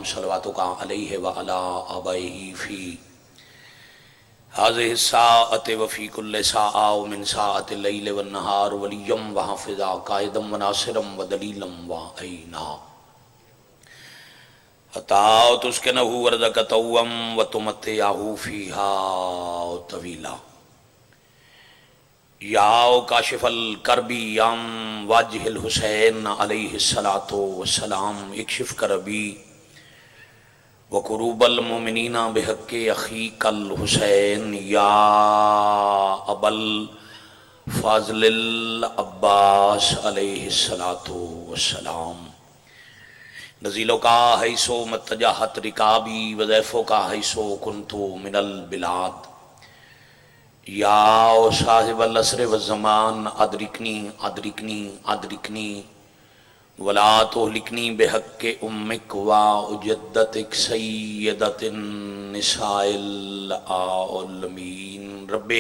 صلواتک علیہ وعلی آبائہ فی هذه الساعة وفي كل ساعة ومن ساعة الليل والنهار وليا وحافظا قائدا وناصرا ودليلا وعينا حتى تسكنه أرضك طوعا وتمتعه فيها طويلا یا کاشف الکرب یم وجہ الحسین علیہ الصلاۃ والسلام اکشف کربی وقروب المؤمنین بحق اخیک الحسین یا ابا الفاضل العباس علیہ الصلاۃ والسلام نزیلوں کا حیثو متجہت رکابی وضیفوں کا حیثو کنتو من البلاد یا صاحب العصر والزمان ادرکنی ادرکنی ادرکنی ولا تہلکنی بحق امک و جدتک سیدت النساء العالمین رب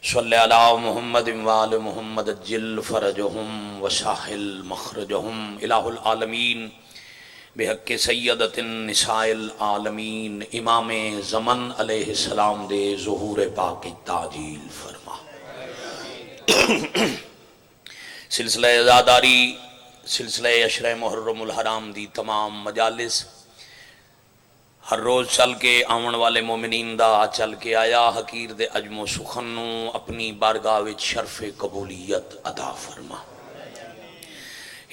صلی علی محمد وآل محمد اجل فرجہم وساحل مخرجہم الہ العالمین بحق سیدت النساء العالمین امام زمن علیہ السلام دے ظہور پاک تعجیل فرما سلسلہ عزاداری سلسلہ عشرہ محرم الحرام دی تمام مجالس ہر روز چل کے آون والے مومنین دا چل کے آیا حقیر دے عجم و سخن نو اپنی بارگاہ وچ شرف قبولیت عطا فرما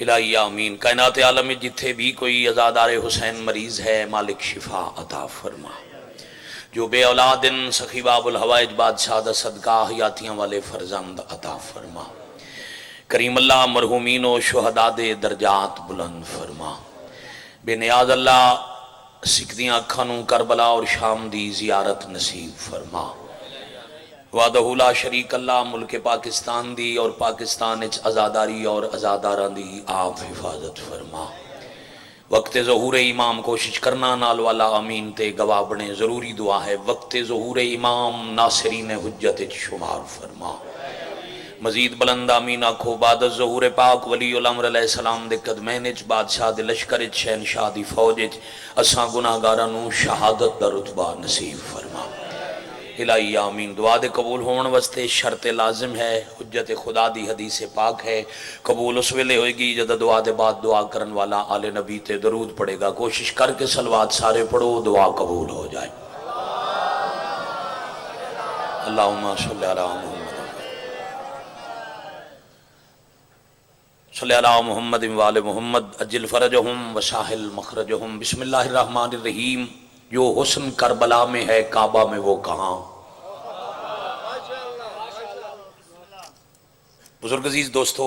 الہی آمین کائنات عالم میں جتھے بھی کوئی عزادار حسین مریض ہے مالک شفا عطا فرما جو بے اولادن سخی باب الحوائج بادشاہ دا صدقہ حیاتیاں والے فرزند عطا فرما کریم اللہ مرحومین و شہداء دے درجات بلند فرما بے نیاز اللہ سکھدیاں اکھانوں کربلا اور شام دی زیارت نصیب فرما وعدہ لا شریک اللہ ملک پاکستان دی اور پاکستان اچ عزاداری اور عزاداران دی آپ حفاظت فرما وقت ظہور امام کوشش کرنا نال والا آمین تے گواہ بنے ضروری دعا ہے وقت ظہور امام ناصرین حجت اچ شمار فرما مزید بلند آمین آکھو بعد ظہور پاک ولی الامر علیہ السلام دے قدمین اچ بادشاہ دے لشکر اچ شہنشاہ دی فوج اچ اساں گناہگارانوں شہادت دا رتبہ نصیب فرما الہی آمین دعا دے قبول ہون واسطے شرط لازم ہے حجت خدا دی حدیث پاک ہے قبول اس ویلے ہوئے گی جب دعا دے بعد دعا کرن والا آل نبی تے درود پڑے گا کوشش کر کے صلوات سارے پڑھو دعا قبول ہو جائے اللہم صلی علی محمد صلی علی محمد وآل محمد اجل فرجہم وساحل مخرجہم بسم اللہ الرحمن الرحیم جو حسن کربلا میں ہے کعبہ میں وہ کہاں بزرگ عزیز دوستو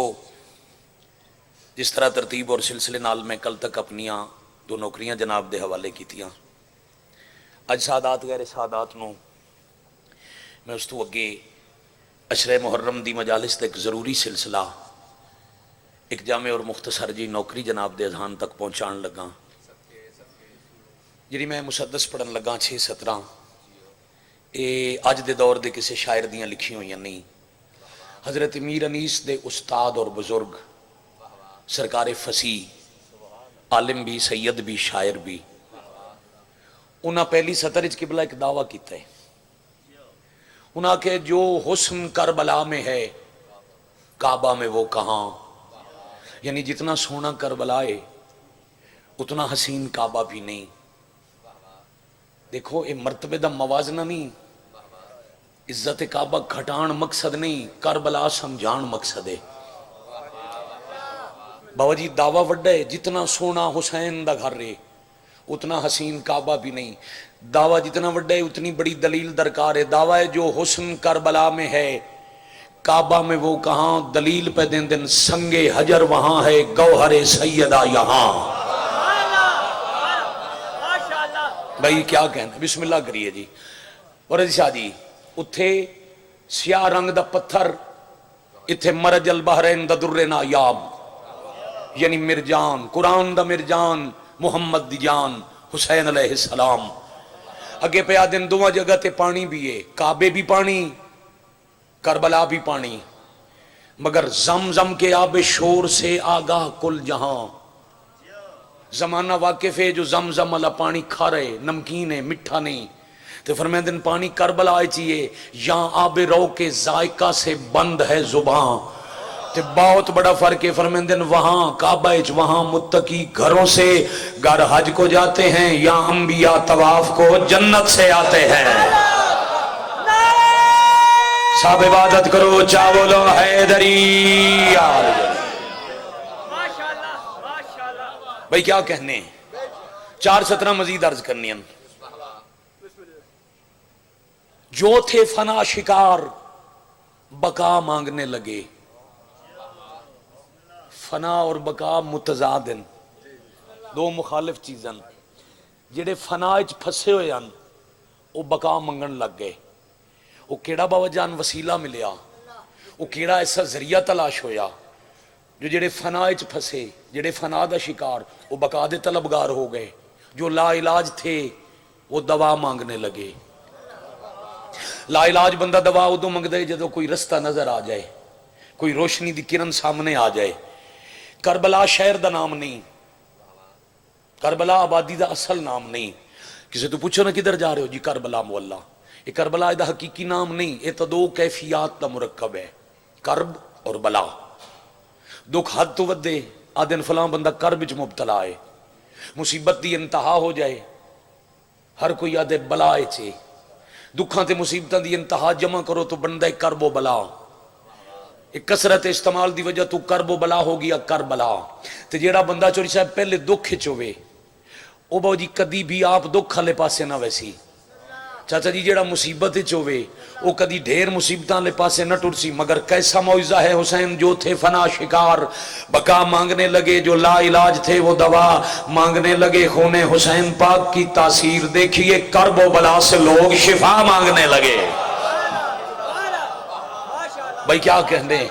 جس طرح ترتیب اور سلسلے نال میں کل تک اپنیاں دو نوکریاں جناب دے حوالے کیتیاں اج سادات غیر سادات نو میں اس تو اگے عشرہ محرم دی مجالس تے ایک ضروری سلسلہ ایک جامع اور مختصر جی نوکری جناب دے اذہان تک پہنچان لگا جی میں مسدس پڑھن لگا 6-17 اے اج دے دور دے کسے شاعر دیاں لکھی ہوئی نہیں حضرت میر انیس دے استاد اور بزرگ سرکار فصیح عالم بھی سید بھی شاعر بھی انہاں پہلی سطر اچ قبلہ ایک دعویٰ کیتا ہے انہاں کہ جو حسن کربلا میں ہے کعبہ میں وہ کہاں یعنی جتنا سونا کربلا ہے اتنا حسین کعبہ بھی نہیں دیکھو یہ مرتبے دا موازنہ نہیں عزت کعبہ گھٹان مقصد نہیں کربلا سمجھان مقصد ہے بابا جی دعویٰ وڈا ہے جتنا سونا حسین دا گھر رہے اتنا حسین کعبہ بھی نہیں دعویٰ جتنا وڈا ہے اتنی بڑی دلیل درکار ہے دعویٰ ہے جو حسن کربلا میں ہے کعبہ میں وہ کہاں دلیل پہ دن دن سنگ حجر وہاں ہے گوہر سیدہ یہاں بھائی کیا کہنا بسم اللہ کریے جی اور شاہ جی اتھے سیاہ رنگ دا پتھر اتھے مرج البحرین دا در نایاب یعنی مرجان قرآن دا مرجان محمد دی جان حسین علیہ السلام اگے پہ آدن دو جگہ تے پانی بھی ہے کعبے بھی پانی کربلا بھی پانی مگر زمزم کے آب شور سے آگاہ کل جہاں زمانہ واقف ہے جو زمزم والا پانی کھا رہے، نمکین ہے، میٹھا نہیں، تو فرمائیں دن پانی کربلا چاہیے، یہاں آب رو کے ذائقہ سے بند ہے زباں، تو بہت بڑا فرق ہے۔ فرمائیں دن وہاں کعبہ وہاں متقی گھروں سے گھر حج کو جاتے ہیں، یا انبیاء طواف کو جنت سے آتے ہیں۔ سب عبادت کرو، چاولو حیدری۔ بھئی کیا کہنے ہیں، 4:17 مزید عرض کرنی ہیں۔ جو تھے فنا شکار بقا مانگنے لگے، فنا اور بقا متضادن، دو مخالف چیزاں، جڑے فنا اچ پھسے ہوئے ہیں وہ بقا منگن لگ گئے۔ وہ کیڑا بابا جان وسیلہ ملیا، وہ کیڑا ایسا ذریعہ تلاش ہویا جو جڑے فنا اچ پھسے، جڑے فنا دا شکار وہ بقا دے طلبگار ہو گئے، جو لا علاج تھے وہ دوا مانگنے لگے۔ لا علاج بندہ دوا ادو منگ دے جدو کوئی رستہ نظر آ جائے، کوئی روشنی دی کرن سامنے آ جائے۔ کربلا شہر دا نام نہیں، کربلا آبادی دا اصل نام نہیں۔ کسی تو پوچھو نا کدھر جا رہے ہو، جی کربلا مولا، یہ کربلا دا حقیقی نام نہیں، یہ تو دو کیفیات دا مرکب ہے، کرب اور بلا۔ دکھ حد تو ودے آدن فلاں بندہ کرب وچ مبتلا ہے، مصیبت دی انتہا ہو جائے ہر کوئی آدھے بلا چے، دکھاں تے مصیبتاں دی انتہا جمع کرو تو بندہ کرب و بلا، ایک کثرت استعمال دی وجہ تو کرب و بلا ہو گیا کربلا۔ تے جیڑا بندہ چوری صاحب پہلے دکھ چوے او باو جی کدی بھی آپ دکھ والے پاسے نہ ویسی، چاچا جی جیڑا مصیبت چوے او کدی ڈھیر مصیبتاں لے پاسے نہ ٹرسی، مگر کیسا معجزہ ہے حسین، جو تھے فنا شکار بقا مانگنے لگے، جو لا علاج تھے وہ دوا مانگنے لگے۔ خون حسین پاک کی تاثیر دیکھیے، کرب و بلا سے لوگ شفا مانگنے لگے۔ بھائی کیا کہنے،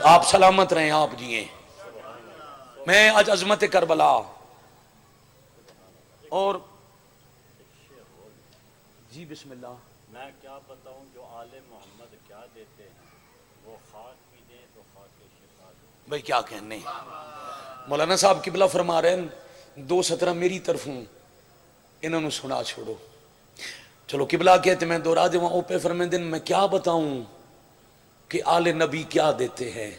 آپ سلامت رہیں، آپ جیئیں۔ میں آج عظمت کربلا اور جی بسم اللہ، میں کیا بتاؤں جو آل محمد کیا دیتے ہیں، وہ خاک بھی دیں تو خاک شفا دیں۔ بھائی کیا کہنے، مولانا صاحب قبلہ فرما رہے ہیں 2:17 میری طرفوں انہوں نے سنا چھوڑو، چلو قبلہ کہتے میں دورا دے وہاں اوپے فرمائیں دن میں کیا بتاؤں کہ آل نبی کیا دیتے ہیں،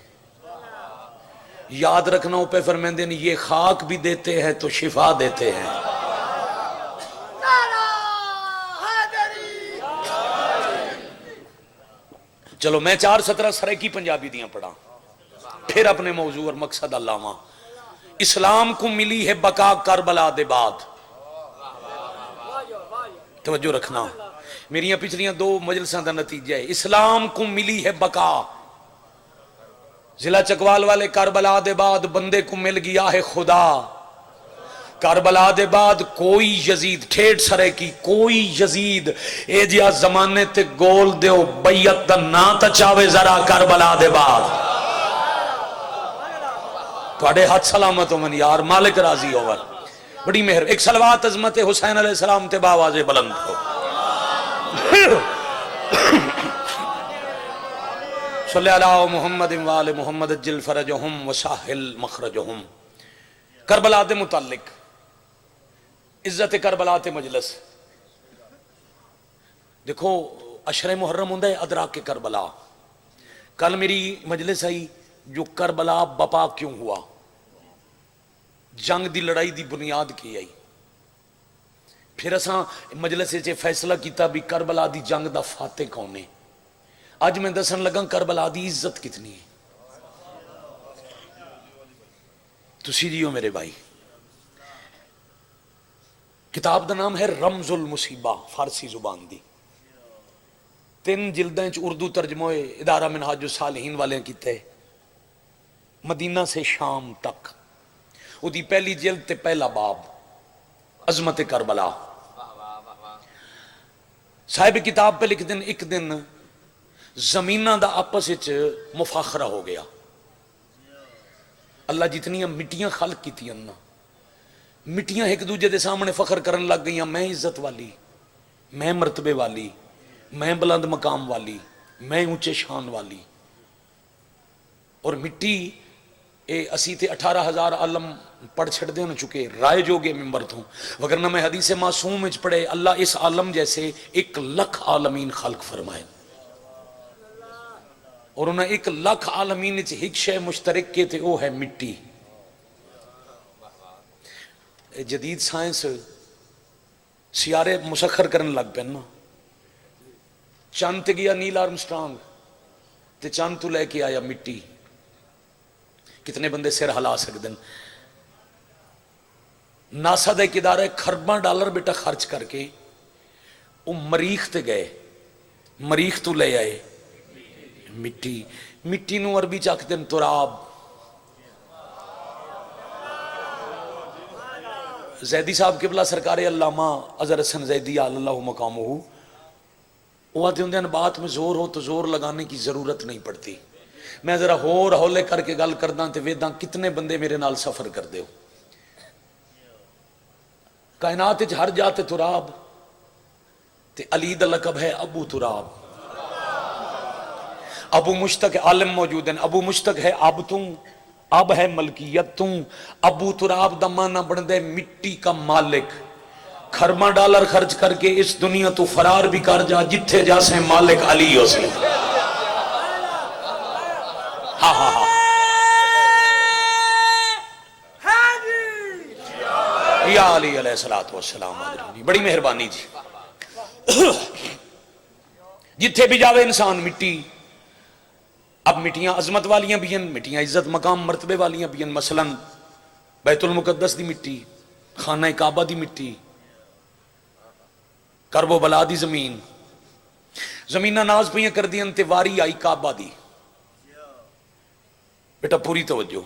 یاد رکھنا اوپے فرمائیں دن یہ خاک بھی دیتے ہیں تو شفا دیتے ہیں۔ چلو میں 4:17 سریکی پنجابی دیاں پڑھا، پھر اپنے موضوع اور مقصد علامہ۔ اسلام کو ملی ہے بقا کربلا دے بعد، توجہ رکھنا، میری پچھلیاں 2 مجلساں دا نتیجہ ہے، اسلام کو ملی ہے بقا، ضلع چکوال والے کربلا دے بعد بندے کو مل گیا ہے خدا، کربلا دے بعد کوئی یزید ٹھیڑ سرے کی کوئی یزید اے جیا زمانے تے گول دیو بیعت دا نا تا چاوے ذرا کربلا دے بعد، توڑے ہاتھ سلامت ہو من یار، مالک راضی ہو من، بڑی مہر، ایک صلوات عظمت حسین علیہ السلام تے باواز بلند ہو۔ صلی اللہ محمد وآل محمد اجل فرجہم وساہل مخرجہم۔ کربلا دے متعلق عزت کربلا تے مجلس دیکھو، عشر محرم ہوندہ ہے ادراک کربلا، کل میری مجلس آئی جو کربلا بپا کیوں ہوا، جنگ دی لڑائی دی بنیاد کی آئی، پھر اساں مجلس سے فیصلہ کیتا بھی کربلا دی جنگ دا فاتح کون ہے۔ آج میں دسن لگا کربلا دی عزت کتنی ہے، تسی جیو میرے بھائی۔ کتاب دا نام ہے رمز المصیبہ، فارسی زبان دی، 3 جلدیں اردو ترجمہ ادارہ منہاج الصالحین والے کیتے، مدینہ سے شام تک، وہ دی پہلی جلد تے پہلا باب، عظمت کربلا۔ صاحب کتاب پہ لکھ دن ایک دن زمینہ دا آپس وچ مفاخرہ ہو گیا، اللہ جتنی مٹیاں خلق کی تھی انہاں، مٹیاں ایک دوجہ دے سامنے فخر کرن لگ گئیاں، میں عزت والی، میں مرتبے والی، میں بلند مقام والی، میں اونچے شان والی، اور مٹی اے اسی تے 18,000 عالم پڑھ چھڑ دے چکے رائے جوگے ممبر تھوں، وگرنہ میں حدیث معصوم وچ پڑھے اللہ اس عالم جیسے 1,00,000 عالمین خلق فرمائے، اور انہیں 1,00,000 عالمین وچ ایک شے مشترک کے تے وہ ہے مٹی۔ جدید سائنس سیارے مسخر کرن لگ پہ نا، چاند تے گیا نیل آرمسٹرانگ تے چاند تو لے کے آیا مٹی، کتنے بندے سر ہلا سکدن؟ ناسا دا ایک ادارہ خرباں ڈالر بیٹا خرچ کر کے وہ مریخ تے گئے، مریخ تو لے آئے مٹی، مٹی نو عربی چاک دن تراب۔ زیدی صاحب قبلہ سرکار علامہ اظہر حسن زیدی اللہ مقامہ، وہ آتے ہوں بات میں زور ہو تو زور لگانے کی ضرورت نہیں پڑتی، میں ذرا ہور ہولے کر کے گل کرداں تے ویداں کتنے بندے میرے نال سفر کر دے ہو۔ کائنات وچ ہر جاتے تراب تے علی دا لقب ہے ابو تراب، ابو مشتق عالم موجود ہیں، ابو مشتق ہے اب توں، اب ہے ملکیت توں، ابو تراب دا معنی بن دے مٹی کا مالک۔ خرباں ڈالر خرچ کر کے اس دنیا تو فرار بھی کر جا، جتھے جا سے مالک علی ہو سے۔ ہاں ہاں ہاں، یا علی علیہ السلام، بڑی مہربانی جی۔ جتھے بھی جاوے انسان مٹی، اب مٹیاں عظمت والیاں بھی ہیں، مٹیاں عزت مقام مرتبے والیاں بھی ہیں، مثلا بیت المقدس دی مٹی، خانہ کعبہ دی مٹی، کرب و بلا دی زمین، زمینہ ناز پہ کر دی انتے واری آئی کعبہ دی۔ بیٹا پوری توجہ،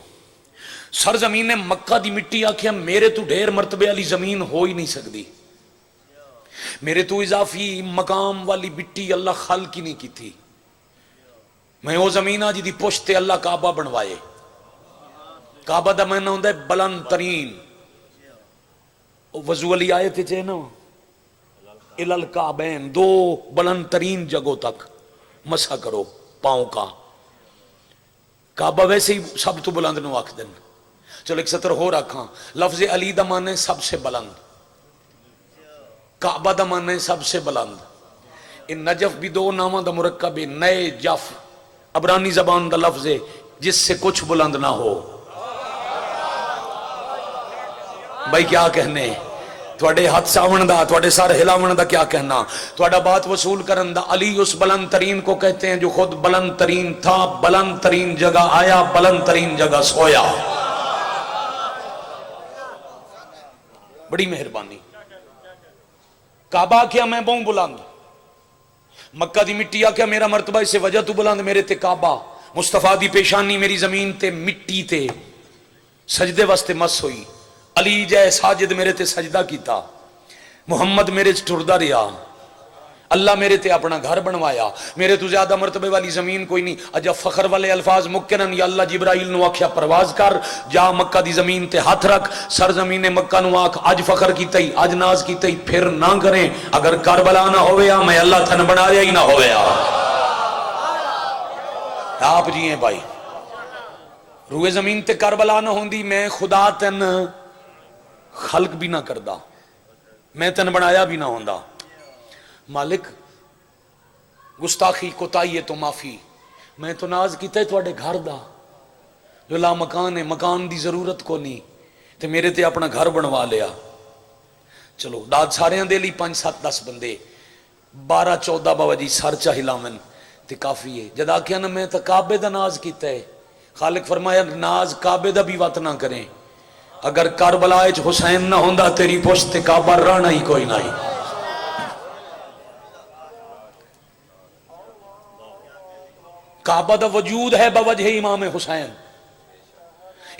سرزمین مکہ دی مٹی آکھیا میرے تو ڈھیر مرتبے والی زمین ہو ہی نہیں سکتی، میرے تو اضافی مقام والی مٹی اللہ خلق ہی نہیں کی تھی، میں وہ زمینہ جی دی پشتے اللہ کعبہ بنوائے۔ کعبہ دا معنی ہوندا ہے بلند ترین، وضو والی آیت ہے نا الالکعبین، دو بلند ترین جگہوں تک مسح کرو پاؤں کا۔ کعبہ ویسے ہی سب تو بلند نو آکھ دن، چلو ایک سطر ہو رکھاں، لفظ علی دا معنی سب سے بلند، کعبہ دا معنی سب سے بلند۔ ان نجف بھی دو نامہ دا مرکب ہے، نئے جف عبرانی زبان دا لفظ ہے جس سے کچھ بلند نہ ہو۔ بھائی کیا کہنے، تھوڑے ہاتھ ساون دا، تھوڑے سار ہلاون دا کیا کہنا، تھوڑا بات وصول کرن دا۔ علی اس بلند ترین کو کہتے ہیں جو خود بلند ترین تھا، بلند ترین جگہ آیا، بلند ترین جگہ سویا۔ بڑی مہربانی۔ کعبہ کیا میں بہوں بلند، مکہ دی مٹی کیا میرا مرتبہ اسے وجہ تو بلند، میرے تے کعبہ، مصطفیٰ دی پیشانی میری زمین تے مٹی تے سجدے واسطے مس ہوئی، علی جے ساجد میرے تے سجدہ کیتا، محمد میرے ٹردا رہا، اللہ میرے تے اپنا گھر بنوایا، میرے تو زیادہ مرتبے والی زمین کوئی نہیں۔ اجا فخر والے الفاظ مکرن، یا اللہ جبرائیل نو آکھیا پرواز کر، جا مکہ دی زمین تے ہاتھ رکھ، سرزمین مکہ نو آکھ اج فخر کیتا ہی، اج ناز کیتا ہی، پھر نہ کریں، اگر کربلا نہ ہویا میں اللہ تھن بنایا ہی نہ ہویا۔ آپ جی ہیں بھائی، روئے زمین تے کربلا نہ ہوندی میں خدا تن خلق بھی نہ کردا، میں تن بنایا بھی نہ ہوندا۔ مالک گستاخی کوتاہی ہے تو معافی، میں تو ناز کیتا ہے تواڈے گھر دا جو لا مکان ہے، مکان دی ضرورت کو نہیں تے میرے تے اپنا گھر بنوا لیا۔ چلو داد سارے دے لی 5 7 10 بندے 12 14 بابا جی سر چا ہلاون تے کافی ہے۔ جدا کیا نا میں تو کعبے دا ناز کیتا ہے، خالق فرمایا ناز کعبے دا بھی وات نہ کریں، اگر کربلا وچ حسین نہ ہوندا تیری پشت تے کعبہ رہنا ہی کوئی نہیں۔ کعبہ دا وجود ہے بوجہ امام حسین۔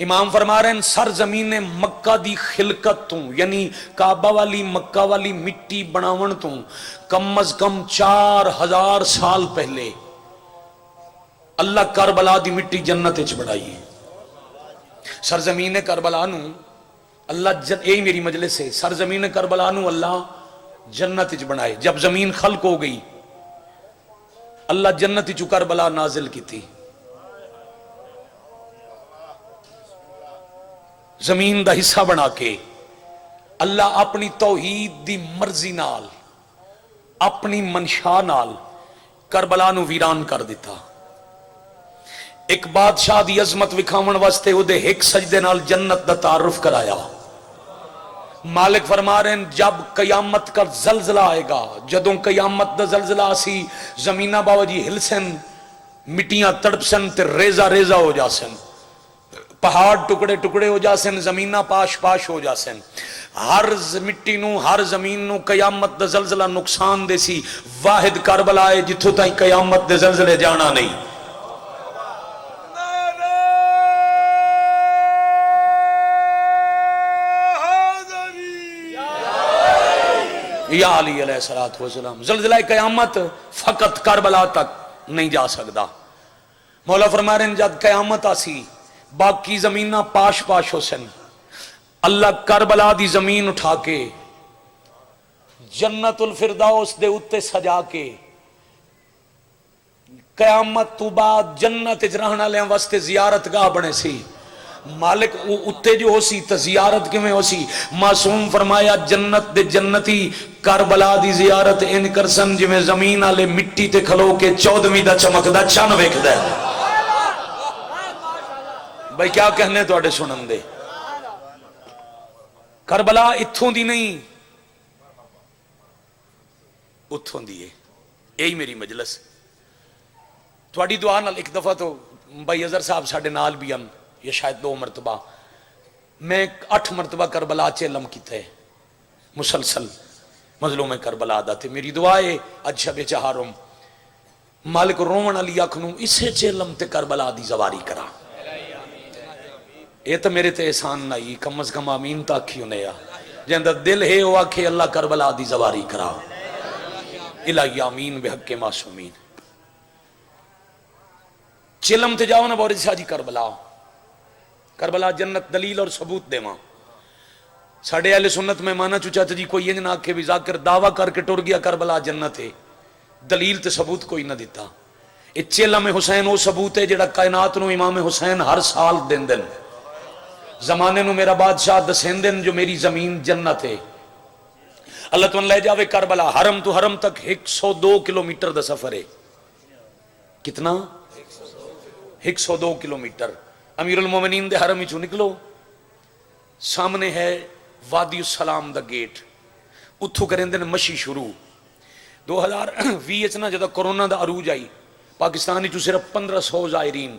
امام فرما رہے ہیں سرزمین مکہ دی خلقت تو، یعنی کعبہ والی مکہ والی مٹی بناون تو کم از کم 4000 سال پہلے اللہ کربلا دی مٹی جنت وچ بڑھائی ہے۔ سرزمین کربلا نو اللہ یہی میری مجلس ہے، سرزمین کربلا نو اللہ جنت وچ بنائے۔ جب زمین خلق ہو گئی اللہ جنت وچ کربلا نازل کی تھی۔ زمین دا حصہ بنا کے اللہ اپنی توحید دی مرضی نال اپنی منشا نال کربلا نو ویران کر دیتا. ایک بادشاہ دی عظمت وکھاون واسطے او دے ایک سجدے نال جنت دا تعارف کرایا. مالک فرما رہے ہیں جب قیامت کا زلزلہ آئے گا، جدوں قیامت دا زلزلہ آسی، زمینہ باوا جی ہلسن، مٹیاں تڑپسن تے ریزہ ریزہ ہو جاسن، پہاڑ ٹکڑے ٹکڑے ہو جاسن، زمینہ پاش پاش ہو جاسن. ہر مٹی نو ہر زمین نو قیامت دا زلزلہ نقصان دے سی. واحد کربلا ہے جتھوں تائیں قیامت دے زلزلے جانا نہیں. یا علی علیہ السلام زلزلہ قیامت فقط کربلا تک نہیں جا سکتا. مولا فرما رہے ہیں جب قیامت آسی باقی زمینہ پاش پاش ہو سن، اللہ کربلا دی زمین اٹھا کے جنت الفردوس دے اتے سجا کے قیامت تو بعد جنت اجرہنا لیں واسطے زیارت گاہ بنے سی. مالک اتے جو ہو سی تو زیارت کیوں ہو سی؟ معصوم فرمایا جنت دے جنتی کربلا دی زیارت ان کرسن جو میں زمین آلے مٹی تے کھلو کے 14ویں دا چمک دا چن ویکھ دے. بھائی کیا کہنے تو اڑے سنن دے. کربلا اتھوں دی نہیں اتھوں دی ہے. یہی میری مجلس تھوڑی دعا نال. ایک دفعہ تو بھائی اظہر صاحب ساڑھے نال بھی ہم یہ شاید 2 مرتبہ میں 8 مرتبہ کربلا چیلم کیتا ہے مسلسل مظلوم کربلا دا تے. میری دعا ہے اج شب چہارم مالک رومن علی اکھنوں اسے چیلم تے کربلا دی زواری کرا. یہ تو میرے تے احسان نہیں کم از کم آمین تاکھی انہیں جہاں دل ہے وہ آکھے اللہ کربلا دی زواری کرا. الہی آمین بحق معصومین. چلم تے جاؤ نا بورد شاہ جی کربلا. کربلا جنت دلیل اور ثبوت دے ماں ساڑھے اہل سنت میں مانا چوچا جی کوئی یہ نہ کہ بھی ذاکر دعویٰ کر کے ٹر گیا کربلا جنت ہے، دلیل تے ثبوت کوئی نہ دیتا. یہ چلم حسین وہ ثبوت ہے جڑا کائنات نو امام حسین ہر سال دن دن زمانے نو میرا بادشاہ دسین دن جو میری زمین جنت ہے. اللہ تو لے جاوے کربلا حرم تو حرم تک 102 کلومیٹر دا سفر ہے. کتنا؟ 102 کلومیٹر. امیر المومنین دے حرم ہی چو نکلو سامنے ہے وادی السلام دا گیٹ. اتھو کریں دن مشی شروع 2020 نا جدہ کرونا دا عروج آئی پاکستانی چو صرف 1500 زائرین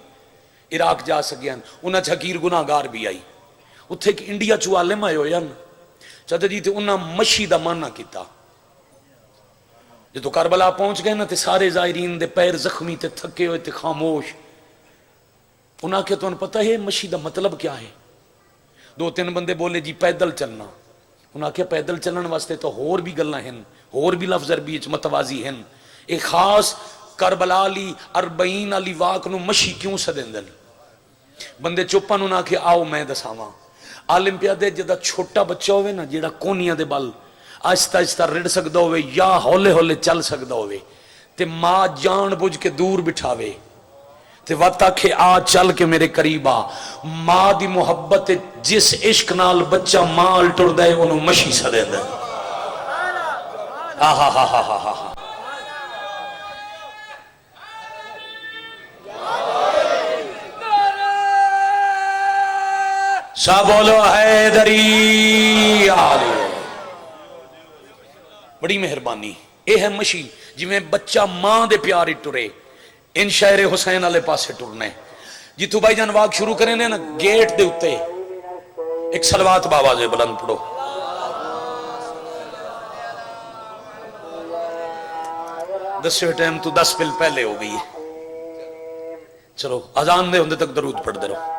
عراق جا سکیاں انہاں چھکیر گناہگار بھی آئی. اتھے ایک انڈیا چو عالم آئے ہویا نا چاہتا جی تے انہاں مشی دا مانا کیتا. جدو کربلا پہنچ گئے نا تے سارے زائرین دے پیر زخمی تے تھکے ہوئے تے خاموش. انہاں کہ تو انہاں پتہ ہے مشی دا مطلب کیا ہے؟ 2-3 بندے بولے جی پیدل چلنا. انہاں کہ پیدل چلن واسطے تو ہور بھی گلنا ہیں ہور بھی لفظ عربی متوازی ہیں. ایک خاص کربلا لی 40 علی واق نو مشی کیوں سدیں دن بندے چوپا نو نہ کہ آؤ میں دساواں. عالم پیادے جدہ چھوٹا بچہ ہوئے نا جیڑا کونیاں دے بل آہستہ آہستہ رڑ سکدا ہوئے یا ہولے ہولے چل سکدا ہوئے تے ماں جان بوجھ کے دور بٹھاوے تے وقت آکھے آ چل کے میرے قریب آ. ماں دی محبت جس عشق نال بچہ مال ٹر دے انہوں مشی سدے دے. آہا ہا ہا ہا ہا. سا بولو حیدری آلی. بڑی مہربانی. اے ہے مشی جی میں بچہ ماں دے پیاری ٹرے ان شہر حسین والے پاسے ٹرنے. جتو بھائی جان واق شروع کریں نا گیٹ دے اتے ایک صلوات بابا سے بلند پڑھو. دسویں ٹائم تو 10 پل پہلے ہو گئی. چلو اذان دے ہوندے تک درود پڑھ دے رہو.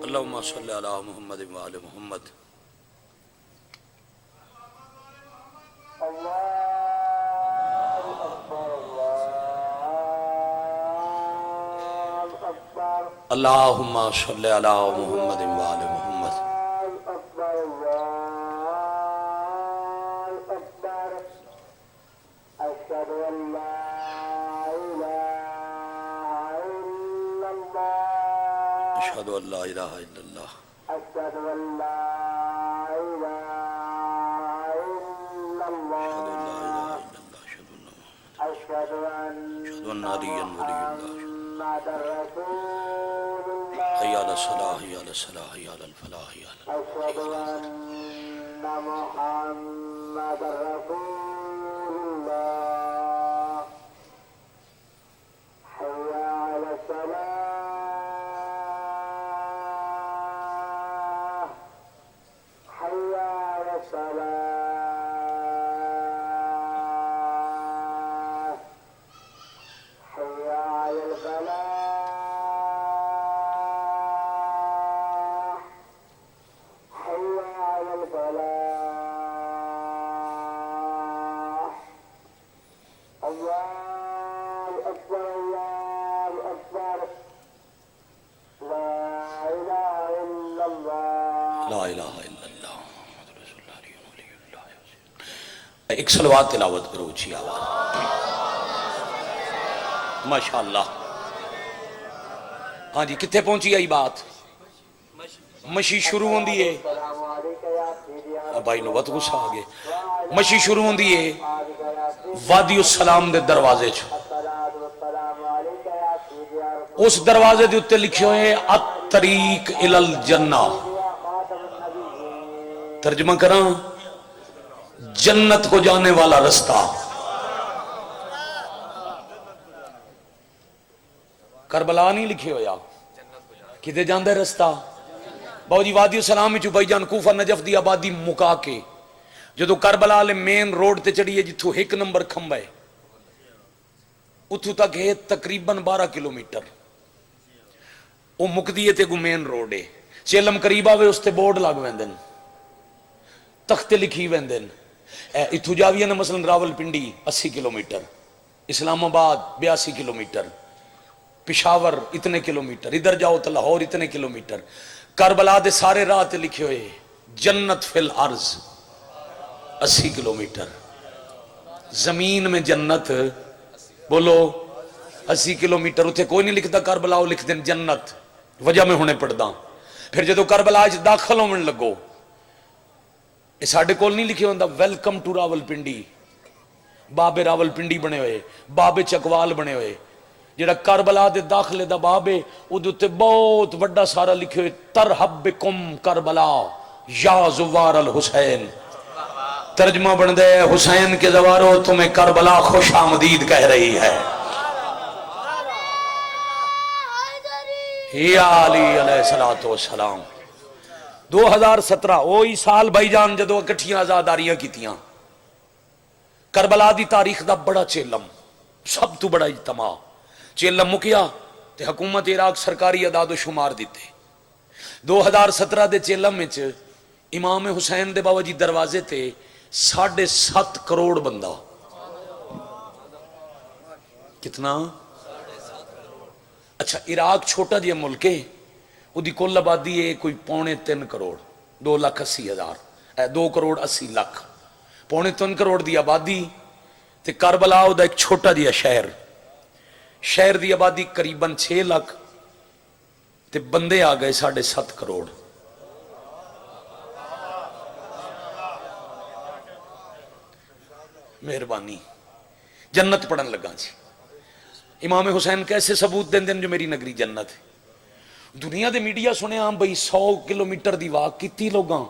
اللہم صلی علی محمد و آل محمد. اللہم صلی علی محمد و آل محمد. أكبر الله أكبر أشهد أن لا إله إلا الله اشہد ان لا الہ الا اللہ أشهد أن لا إله إلا اشہد ان لا الہ الله الا اللہ أشهد أن أن عليا ولي الله. محمدا رسول الله حي على الصلاة حي على الصلاة حي على الفلاح حي على أشهد أن محمدا رسول الله حي على الصلاة حي على الصلاة حي على الفلاح حي على الفلاح الله أكبر الله أكبر لا إله إلا الله لا الہ الا اللہ محمد رسول اللہ علیہ ولی اللہ. ایک صلوات تلاوت کرو اچھی آواز. ماشاءاللہ. ہاں جی کتنے پہنچی آئی بات؟ مشی شروع ہوں دی ہے. السلام عليك يا سيدي يا بھائی نو بہت غصہ آگے. مشی شروع ہوں دی ہے وادی السلام دے دروازے چ. الصلاة والسلام عليك يا سيدي يا رسول اس دروازے دے اتے لکھے ہوئے الطریق الی الجنہ. يا خاتم النبيين ترجمہ کراں جنت کو جانے والا رستہ. کربلا نہیں لکھے ہویا کدے جاندہ ہے رستہ. باو جی وادی السلام میں بھائی جان کوفہ نجف دی آبادی مکا کے جدو کربلا لے مین روڈ تے چڑھی ہے جتھو ایک نمبر کھمبا ہے اتھو تک ہے تقریباً 12 کلومیٹر. وہ مکدی ہے تے گو مین روڈ ہے. چیلم قریب آوے اس تے بورڈ لگ ویندن تختے لکھی ویندن. اتھو جاویے نا مثلا راول پنڈی 80 کلومیٹر، اسلام آباد 82 کلومیٹر، پشاور اتنے کلومیٹر، ادھر جاؤ تو لاہور اتنے کلومیٹر. کربلا دے سارے راہ تے لکھے ہوئے جنت فی الارض 80 کلومیٹر. زمین میں جنت بولو 80 کلومیٹر. اتنے کوئی نہیں لکھتا کربلا، وہ لکھ دیں جنت. وجہ میں ہونے پڑھدا. پھر جدو کربلا داخل ہونے لگو یہ ساڈے کول نہیں لکھے ہوندا ویلکم ٹو راول پنڈی. بابے راول پنڈی بنے ہوئے، بابے چکوال بنے ہوئے. جڑا کربلا دے داخلے دا باب ہے اودے تے بہت بڑا سارا لکھے ہوئے ترحب بکم کربلا یا زوار الحسین. ترجمہ بن دے حسین کے زوارو تمہیں کربلا خوش آمدید کہہ رہی ہے. یا علی علیہ السلام. 2017 وہی سال بھائی جان جدو اکٹھیاں آزاداریاں کیتیاں. کربلا دی تاریخ دا بڑا چیلم، سب تو بڑا اجتماع. چیلم مکیا تے حکومت عراق سرکاری اعداد و شمار دیتے. 2017 دے چیلم وچ امام حسین دے بابا جی دروازے تے 7.5 کروڑ بندہ. کتنا؟ اچھا عراق چھوٹا جہا ملک ہے، وہ دی کل آبادی ہے کوئی 3.25 کروڑ، 2,80,000 2 کروڑ 80 لاکھ. 3.25 کروڑ دی آبادی تے کربلا او دا ایک چھوٹا جہا شہر دی آبادی قریباً 6 لاکھ تے بندے آ گئے 7.5 کروڑ. مہربانی. جنت پڑھن لگا جی. امام حسین کیسے ثبوت دیں دن جو میری نگری جنت ہے. دنیا دے میڈیا سنے ہاں بھئی 100 کلومیٹر دی واک کیتی لوگاں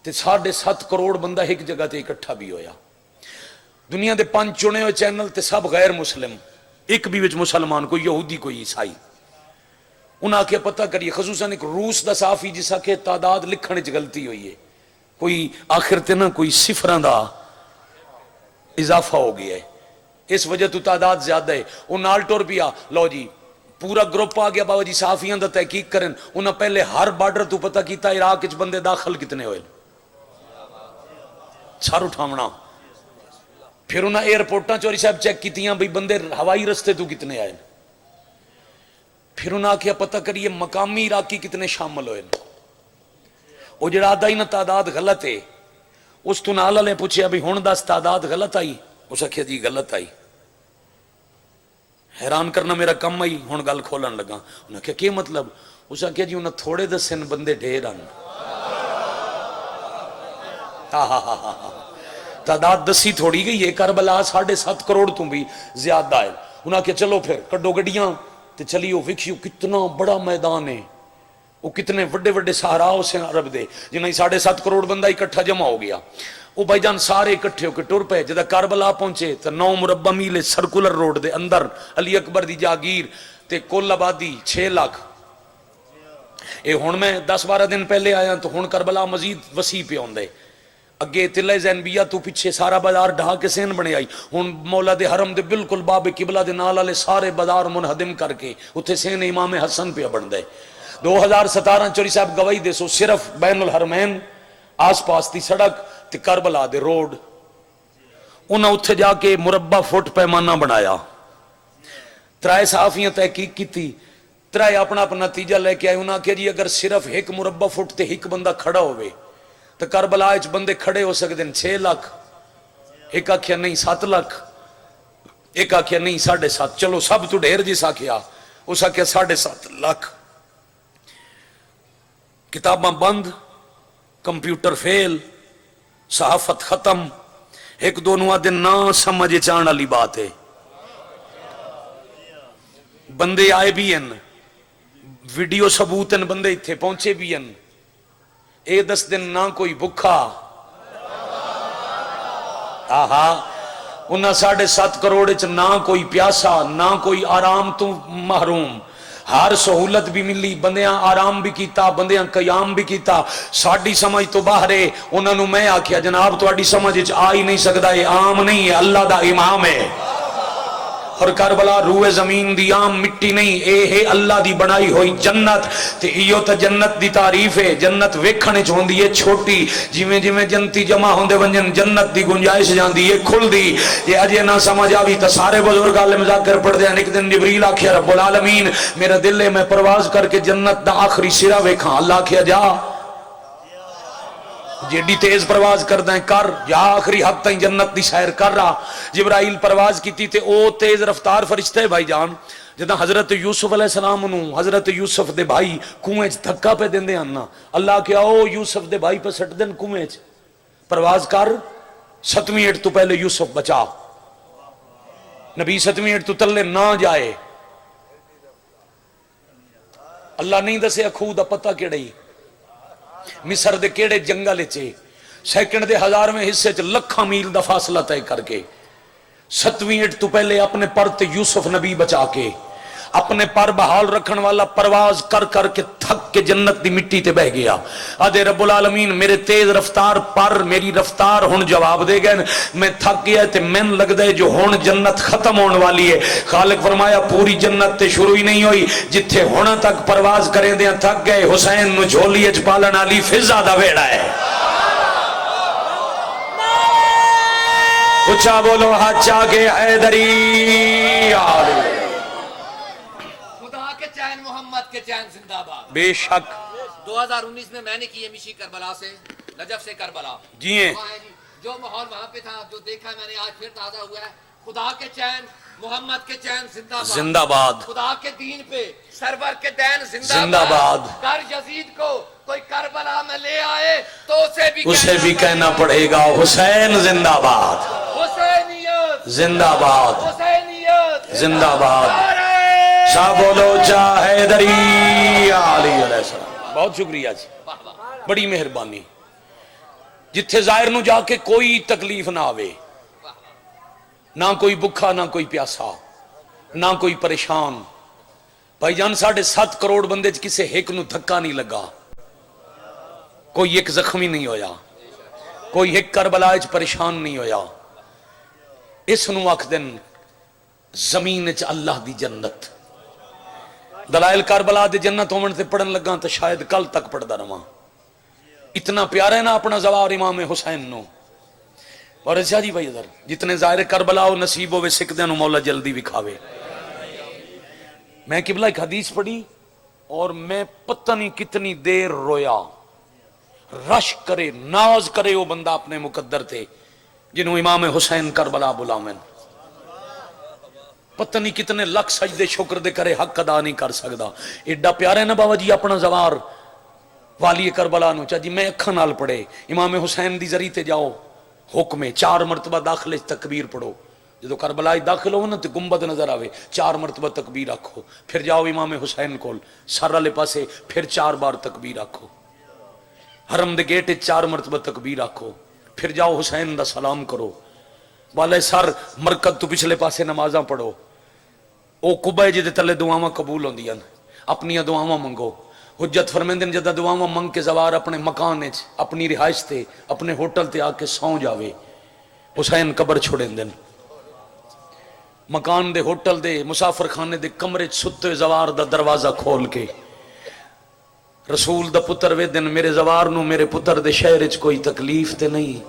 تے 7.5 کروڑ بندہ ایک جگہ تے اکٹھا بھی ہویا. دنیا دے 5 چنے ہوئے چینل تے سب غیر مسلم، ایک بھی وچ مسلمان، کوئی یہودی کوئی عیسائی. انہاں کے پتہ کریے خصوصاً ایک روس دا صحافی جسا کہ تعداد لکھنے چ غلطی ہوئی ہے، کوئی آخر تے نا کوئی صفراں دا اضافہ ہو گیا ہے، اس وجہ تو تعداد زیادہ ہے. وہ نال ٹور پیا لو جی پورا گروپ آ گیا بابا جی صحافیاں دا تحقیق کریں. انہاں پہلے ہر بارڈر تو پتہ کیتا عراق وچ بندے داخل کتنے ہوئے، سر اٹھاونا. پھر انہاں ایئرپورٹاں چوری صاحب چیک کیتیاں بھئی بندے ہوائی رستے تو کتنے آئے. پھر انہاں کیا پتہ کریے مقامی عراقی کتنے شامل ہوئے، وہ جڑا آدھا ہی نا تعداد غلط ہے، اس تو نال والے پوچھے ابھی ہن دس تعداد غلط آئی، اس آخیا جی غلط آئی، حیران کرنا میرا کم آئی، ہن گل کھولن لگا، انہاں کہا کیا مطلب، اس آخیا جی انہاں تھوڑے دسن بندے ڈھیر آن، تعداد دسی تھوڑی گئی ہے، کربلا 7.5 کروڑ تو بھی زیادہ ہے، انہاں کہا چلو پھر کڈو گڈیاں تے چلیو ویکھیو کتنا بڑا میدان ہے، وہ کتنے وڈے وڈے صحراؤ سے عرب دے جنہیں 7.5 کروڑ بندہ اکٹھا جمع ہو گیا، وہ بھائی جان سارے اکٹھے ہو کے ٹر پے، جدہ کربلا پہنچے تو 9 مربع میل سرکولر روڈ دے اندر علی اکبر دی جاگیر تے کل آبادی 6 لاکھ، اے ہن میں 10-12 دن پہلے آیا تو ہن کربلا مزید وسیع پہ ہوندے، اگے تلے زینبیہ تو پیچھے سارا بازار ڈھا کے سین بنے آئی، ہن مولا دے حرم دے بالکل باب قبلہ دے نال والے سارے بازار منہدم کر کے اتھے سین امام حسن پہ بن دے۔ 2017 چوری صاحب گواہی دے سو صرف بین الحرمین آس پاس دی سڑک تے کربلا دے روڈ انہاں اتھے جا کے مربع فٹ پیمانہ بنایا، ترائے صحافیاں تحقیق کی تھی، ترائے اپنا اپنا نتیجہ لے کے آئے، انہاں کہ جی اگر صرف ایک مربع فٹ تے ایک بندہ کھڑا ہوئے تو کربلا اچ بندے کھڑے ہو سکتے ہیں 6 لاکھ، ایک آکھیا نہیں 7 لاکھ، ایک آکھیا نہیں 7.5، چلو سب تو ڈھیر جس آکھیا، اس آکھیا 7.5 لاکھ، کتاباں بند، کمپیوٹر فیل، صحافت ختم، ایک دونوں دن نہ سمجھ چان والی بات ہے، بندے آئے بھی ہیں، ویڈیو ثبوت ہیں، بندے اتھے پہنچے بھی ہیں، 10 دن نہ کوئی بھکھا، انہاں 7.5 کروڑ چ نہ کوئی پیاسا، نہ کوئی آرام تو محروم، ہر سہولت بھی ملی، بندیاں آرام بھی کیتا، بندیاں قیام بھی کیتا، ساڑی سمجھ تو باہر ہے، انہوں نے میں آکھیا جناب تو اڈی سمجھ آ ہی نہیں سکتا، یہ عام نہیں ہے، اللہ دا امام ہے، اور کربلا روئے زمین دی عام مٹی نہیں، اے ہے اللہ دی بنائی ہوئی جنت، تے ایو تا جنت دی تعریف ہے، جنت ویکھنے چ ہوندی ہے چھوٹی، جویں جویں جنتی جمع ہوندے ونجن جنت دی گنجائش جاندی ہے کھل دی، یہ اجے نہ سمجھ آوی تا سارے بزرگ عالم ذکر پڑھ دے، ایک دن جبریل آکھیا رب العالمین میرا دل ہے میں پرواز کر کے جنت دا آخری سرا ویکھاں، اللہ آکھیا جا جیڑی تیز پرواز کردہ ہیں کر، یا آخری حد تائیں جنت دی سیر کر رہا، جبرائیل پرواز کی تے او تیز رفتار فرشتے بھائی جان، جدہ حضرت یوسف علیہ السلام انہوں حضرت یوسف دے بھائی کنویں دھکا پہ دیں دے آنا، اللہ کیا او یوسف دے بھائی پہ سٹ دن کنویں پرواز کر، 7ویں ایٹ تو پہلے یوسف بچا، نبی 7ویں ایٹ تو تلے نہ جائے، اللہ نہیں دسے اکھو دا پتہ کیڑے مصر دے کیڑے جنگل چے سیکنڈ دے 1000ویں حصے چ لکھاں میل دا فاصلہ طے کر کے 7ویں ایٹ تو پہلے اپنے پر تے یوسف نبی بچا کے اپنے پر بحال رکھن والا پرواز کر کر کے تھک کے جنت دی مٹی تے بہ گیا، آدھے رب العالمین میرے تیز رفتار پر میری رفتار ہن جواب دے گئے، میں تھک گیا تے میں لگ دے جو ہن جنت ختم ہونے والی ہے، خالق فرمایا پوری جنت تے شروع ہی نہیں ہوئی، جتھے ہونا تک پرواز کریں دیا تھک گئے، حسین نو جھولی اچ پالن والی فضا دا ویڑا ہے، اچھا بولو ہاتھ کے حیدری آلی محمد کے چین زندہ باد، بے شک 2019 میں نے کی ہے مشی کربلا سے نجف سے کربلا، جی ہیں جو ماحول وہاں پہ تھا جو دیکھا میں نے آج پھر تازہ ہوا ہے، خدا کے چین محمد کے چین زندہ باد، خدا کے دین پہ سرور کے دین زندہ باد، کر یزید کو کوئی کربلا میں لے آئے تو اسے بھی کہنا پڑے گا حسین زندہ باد، حسینیت زندہ باد، حسینیت زندہ باد، شاہ بولو چاہ حیدری علی علیہ السلام، بہت شکریہ جی، بڑی مہربانی، جتھے ظاہر نو جا کے کوئی تکلیف نہ آوے، نہ کوئی بکھا نہ کوئی پیاسا نہ کوئی پریشان، بھائی جان 7.5 کروڑ بندے کسے ایک نو دھکا نہیں لگا، کوئی ایک زخمی نہیں ہویا، کوئی ایک کربلا وچ پریشان نہیں ہویا، اس نو آکھدن زمین وچ اللہ دی جنت، دلائل کربلا دے جنت ہومن تے پڑھن لگا تو شاید کل تک پڑھدا رہواں، اتنا پیارا ہے نا اپنا زوار امام حسین نو، اور اچھا جی بھائی ادھر جتنے ظاہر کربلا و نصیب ہوئے سکدے نو مولا جلدی وکھاوے، میں قبلہ ایک حدیث پڑھی اور میں پتہ نہیں کتنی دیر رویا. رش کرے ناز کرے وہ بندہ اپنے مقدر تھے جنہوں امام حسین کربلا بلاویں. پتہ نہیں کتنے لکھ سجدے شکر دے کرے حق ادا نہیں کر سکدا. ایڈا پیارا ہے نا بابا جی اپنا زوار والی کربلا نو. چا جی میں اکھاں نال پڑھے امام حسین دی ذریعے تے جاؤ حکم 4 مرتبہ داخلے تکبیر پڑھو. جدو کربلا داخل ہو نا تو گنبد نظر آوے 4 مرتبہ تکبیر رکھو. پھر جاؤ امام حسین کول سر والے پاسے پھر 4 بار تکبیر رکھو. حرم دے گیٹ 4 مرتبہ تکبیر رکھو. پھر جاؤ حسین دا سلام کرو. والے سر مرکز تو پچھلے پاسے نمازاں پڑھو. او کعبے جے تلے دعاواں قبول ہوندیاں. اپنی دعاواں منگو. حجت فرمیندن جدا دعاواں منگ کے زوار اپنے مکان وچ اپنی رہائش تے اپنے ہوٹل تے آ کے سو جاوے. حسین قبر چھوڑیں دن مکان دے ہوٹل دے مسافر خانے دے کمرے ستے زوار دا دروازہ کھول کے رسول دا پتر وے دن میرے زوار نو میرے پتر دے شہر وچ کوئی تکلیف تے نہیں.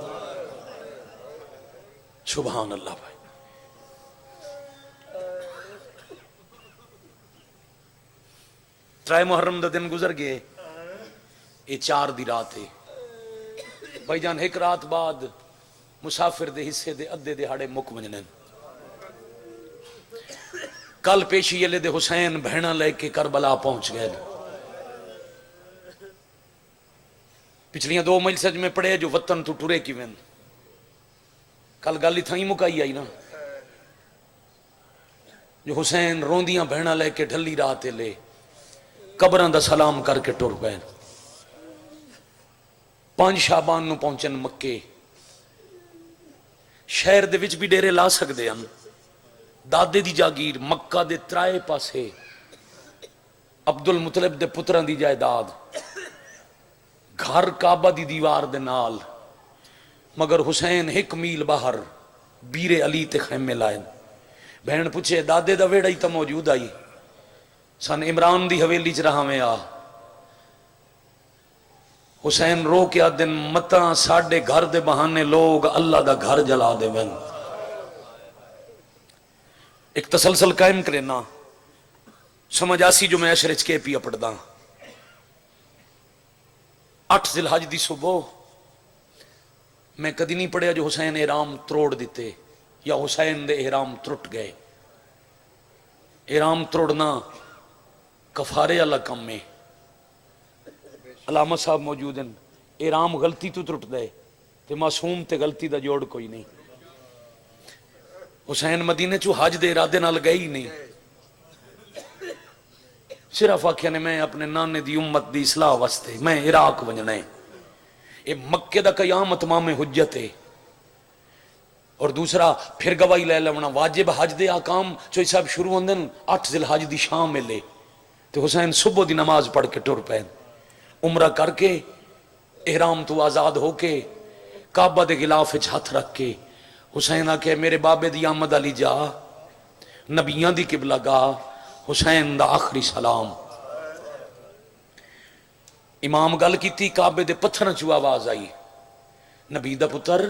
سبحان اللہ بھائی. ترائے محرم دا دن گزر گئے. یہ 4 دی رات ہے بھائی جان. ایک رات بعد مسافر دے حصے دے ادھے دہاڑے مک ونجنے. کل پیشی یلے دے حسین بہنا لے کے کربلا پہنچ گئے. پچھلیاں 2 مجلسیں میں پڑھے جو وطن تو ٹرے کی وین. کل گل ہی تھائی مکائی آئی نا جو حسین روندیاں بہنا لے کے ڈھلی رات لے قبران دا سلام کر کے ٹر گئے. 5 شعبان نو پہنچن مکے. شہر دے وچ بھی ڈیرے لا سکدے ہن. دادے دی جاگیر مکہ دے 3 پاسے عبد المطلب دے پتران دی جائیداد. گھر کعبہ دی دیوار دے نال. مگر حسین 1 میل باہر بیر علی تے خیمے لائے. بہن پوچھے دادے دا ویڑا ہی تا موجود آئی. سن عمران دی حویلی چ رہا میں آ. حسین رو کے دن متاں ساڑھے گھر دے بہانے لوگ اللہ دا گھر جلا دے ون. ایک تسلسل قائم کرنا سمجھ آسی جو میں اشرچ کے پی اپڑ دا. 8 ذی الحج دی صبح میں کدی نہیں پڑھیا جو حسین احرام تروڑ دیتے یا حسین دے احرام ترٹ گئے. احرام تروڑنا کفارے اللہ کم میں. علامہ صاحب موجود ہیں. احرام غلطی تو ترٹ دے تے معصوم تے غلطی دا جوڑ کوئی نہیں. حسین مدینے چو حج دے ارادے نال گئے ہی نہیں. صرف آکھیا نے میں اپنے نانے دی امت دی اصلاح واسطے میں عراق ونجنا ہے. اے مکے دا قیامت امام حجت ہے. اور دوسرا پھر گواہی لے لینا واجب حج دے آکام چوئی صاحب شروع ہوندے 8 ذی الحج دی شام میں لے. تو حسین صبح دی نماز پڑھ کے ٹر پے. عمرہ کر کے احرام تو آزاد ہو کے کعبہ دے غلاف وچ ہاتھ رکھ کے حسین آکے میرے بابے دی آمد علی جا نبیان دی قبلہ گاہ حسین دا آخری سلام. امام گل کیتی کعبے دے پتھر چو آواز آئی. نبی دا پتر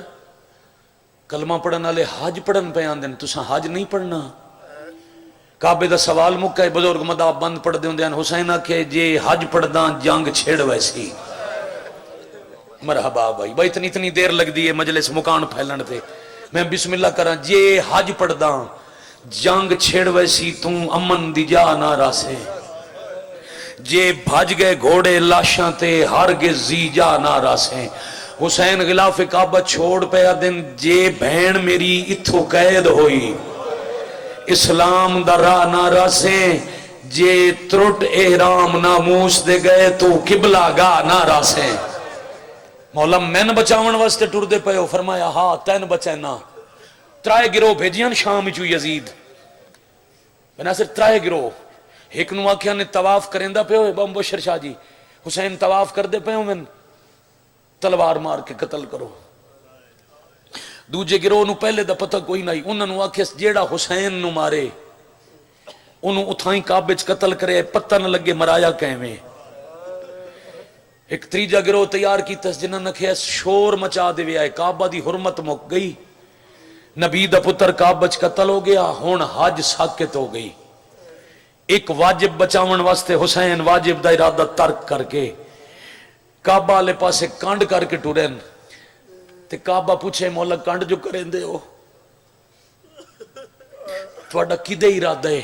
کلمہ پڑھن والے حج پڑھن پہ آندن تساں حج نہیں پڑھنا. کعبے دا سوال مکہ بزرگ مداح بند پڑھ دے ہوندے. حسین آکھے جے حج پڑھداں جنگ چھڑ ویسی. مرحبا بھائی بھائی اتنی دیر لگ دی ہے مجلس مکان پھیلن تے. میں بسم اللہ کراں جے حج پڑھداں جنگ چھڑ ویسی توں امن دی جا نہ راسے. جے بھج گئے گھوڑے لاشاں تے ہرگز زی جا نہ راسے. حسین غلاف کعبہ چھوڑ پیا دن جے بہن میری اتھو قید ہوئی اسلام دا راہ نہ راسے. جے ترٹ احرام ناموس دے گئے تو قبلہ گاہ نہ راسے. مولا میں نہ بچاون واسطے ٹر دے پے ہو. فرمایا ہاں تین بچینا. 3 گروہ بھیجیاں شام چو یزید بنا صرف 3 گروہ. ایک نو آکھیا نے طواف کریندا پے ہوئے بم بشر شاہ جی حسین طواف کر دے پے ہو من تلوار مار کے قتل کرو. دوجے گروہ نو پہلے دا پتہ کوئی نہیں. انہوں نے آکھیا جیڑا حسین نو مارے انہوں اتھائیں کعبے چ قتل کرے پتہ نہ لگے مرایا کیویں. ایک تیجا گروہ تیار کیتا جنہاں نے کہیا شور مچا دے ویا کعبہ دی حرمت مک گئی. نبی دا پتر کعبہ چ قتل ہو گیا ہن حج ساکت ہو گئی. ایک واجب بچاون واسطے حسین واجب دا ارادہ ترک کر کے کعبہ والے پاسے کنڈ کر کے ٹرن تے کعبہ پوچھے مولا کنڈ جو کریں دے ہو تھوڑا کدے ارادہ ہے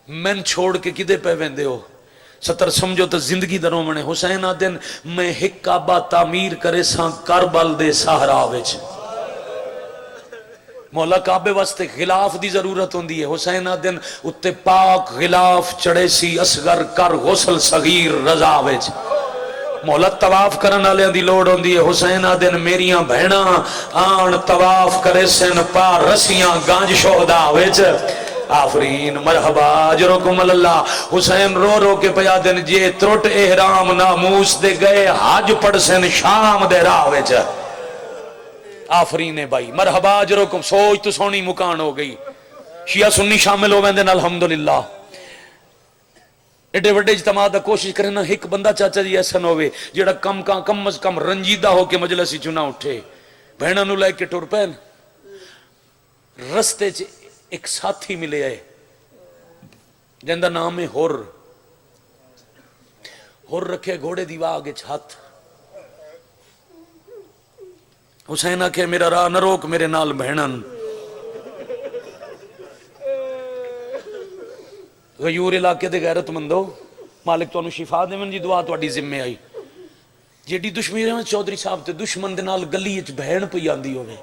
میں چھوڑ کے کدے پہ ویندے ہو ستر سمجھو تو زندگی دروں منے حسین آدن میں ہک کعبہ تعمیر کرے ساں کربل دے صحرا وچ مولا کعبے واسطے غلاف دی ضرورت ہوندی ہے حسین آدن اتے پاک غلاف چڑے سی اصغر کر غسل صغیر رضا وچ مولا طواف کرن والے دی لوڑ ہوندی ہے حسین آدن میریاں بہناں آن طواف کرے سن پا رسیاں گانج شہدا وچ آفرین مرحبا اجرکم اللہ حسین رو رو کے پیا دن جے ترٹ احرام ناموس دے گئے حج پڑھ سن شام دے راہ وچ آفرین بھائی مرحبا اجرکم سوچ تو سونی مکان ہو گئی شیعہ سنی شامل ہو ویندے الحمدللہ ایڈے وڈے اجتماع دا کوشش کرے نا ایک بندہ چاچا جی ایسا نہ ہوئے جیڑا کم از کم رنجیدہ ہو کے مجلسی چنا اٹھے بہنوں نو لے کے ٹر پین رستے چ ایک ساتھی ملے آئے جن دا نام ہے ہر رکھے گھوڑے دی واہ آگے چھت حسین آکھے میرا راہ نہ روک میرے نال بہنن غیور علاقے دے غیرت مندو مالک تو انہوں شفا دے من جی دعا تو اڈی ذمہ آئی جیڑی دشمنی رہے چودھری صاحب تے دشمن دے نال گلی اچ بہن پئی آندی ہوئے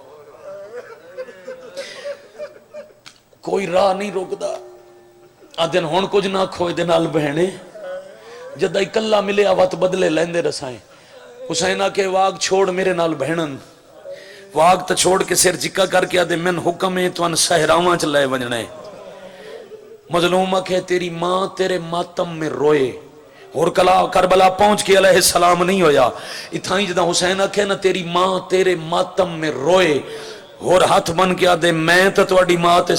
کوئی راہ نہیں روکدا آدن ہون کچھ نہ کھوئے دے نال بہنے جدہ اکلا ملے آوات بدلے لیندے رسائیں حسینہ کے واگ چھوڑ میرے نال بہنن واگ تا چھوڑ کے سر چکا کر کے آدھے من حکم ہے تو ان سہراواں چلائے ونجنے مظلومہ کہ تیری ماں تیرے ماتم میں روئے اور کربلا پہنچ کے علیہ السلام نہیں ہویا اتھائیں جدہ حسینہ کہ نا تیری ماں تیرے ماتم میں روئے اور ہاتھ بن کے آدھے میں تو تواڈی ماں تے